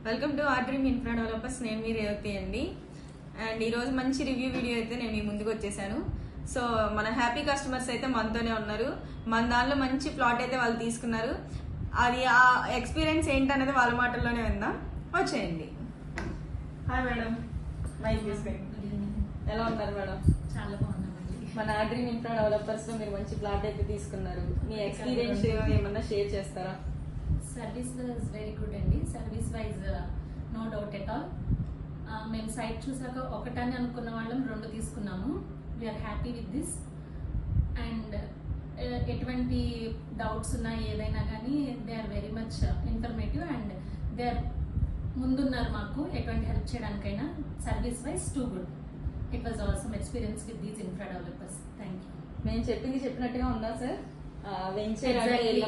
Welcome to R dream infra developers. నేను మీ రేవతి అండి. అండ్ ఈరోజు మంచి రివ్యూ వీడియో అయితే నేను మీ ముందుకు వచ్చేసాను. సో మన హ్యాపీ కస్టమర్స్ అయితే మనతోనే ఉన్నారు. మన దానిలో మంచి ప్లాట్ అయితే వాళ్ళు తీసుకున్నారు. అది ఆ ఎక్స్పీరియన్స్ ఏంటనేది వాళ్ళ మాటల్లోనే విందాం. వచ్చేయండి. హాయ్ మేడం, మైక్ తీసుకోండి. ఎలా ఉన్నారు మేడం? చాలా బాగున్నామండి. మన ఆర్ డ్రీమ్ ఇన్ఫ్రా డెవలపర్స్ లో మీరు మంచి ప్లాట్ అయితే తీసుకున్నారు. మీ ఎక్స్పీరియన్స్ ఏమన్నా షేర్ చేస్తారా? సర్వీస్ వాజ్ వెరీ గుడ్ అండి. Service wise no doubt at all. మేము సైట్ చూసాక ఒకటని అనుకున్న వాళ్ళం 2 తీసుకున్నాము. We are happy with this. And ఎటువంటి డౌట్స్ ఉన్నా ఏదైనా కానీ they are very much informative and they are ముందున్నారు మాకు ఎటువంటి హెల్ప్ చేయడానికైనా. Service wise too good. It was awesome experience with these infra developers. Thank you. మేము చెప్పింది చెప్పినట్టుగా ఉందా సార్?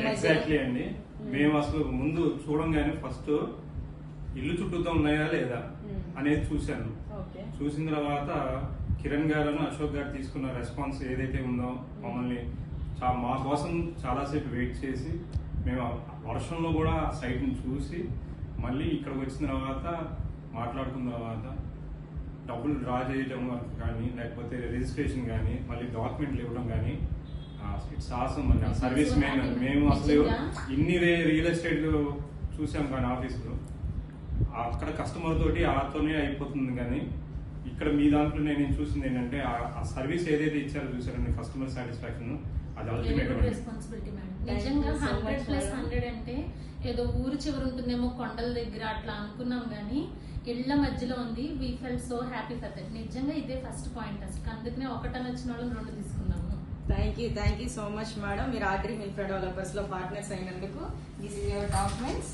ఎగ్జాక్ట్లీ అండి. మేము అసలు ముందు చూడంగానే ఫస్ట్ ఇల్లు చుట్టూతో ఉన్నాయా లేదా అనేది చూశాను. చూసిన తర్వాత కిరణ్ గారు అశోక్ గారు తీసుకున్న రెస్పాన్స్ ఏదైతే ఉందో మమ్మల్ని మా కోసం చాలాసేపు వెయిట్ చేసి మేము వర్షంలో కూడా సైట్ ని చూసి మళ్ళీ ఇక్కడికి వచ్చిన తర్వాత మాట్లాడుకున్న తర్వాత డబ్బులు డ్రా చేయడం కానీ లేకపోతే రిజిస్ట్రేషన్ కానీ మళ్ళీ డాక్యుమెంట్లు ఇవ్వడం కానీ ఇట్స్ ఆసమ్ అండి. Service main. మేము అసలు ఇన్ని రియల్ ఎస్టేట్ చూసాం కానీ ఆఫీసులో అక్కడ కస్టమర్ తోటి ఆతోనే అయిపోతుంది. కానీ ఇక్కడ మీ దాంట్లో నేను చూసింది ఏంటంటే ఆ సర్వీస్ ఏదైతే ఇచ్చారో చూసారండి, కస్టమర్ సాటిస్ఫాక్షన్, అది అల్టిమేట్ రెస్పాన్సిబిలిటీ మేడం. నిజంగా 100+100 అంటే ఏదో ఊరు చివరి ఉంటుందేమో కొండల దగ్గర అట్లా అనుకున్నాం కానీ ఇళ్ల మధ్యలో ఉంది. We fell so happy for that. నిజంగా ఇదే ఫస్ట్ పాయింట్. అసలు అందుకనే ఒకటని వచ్చిన వాళ్ళని 2 తీసుకున్నాము. Thank you so much madam. మీరు ఆర్ డ్రీమ్ ఇన్ఫ్రా డెవలపర్స్ లో పార్ట్నర్స్ అయినందుకు. This is your documents.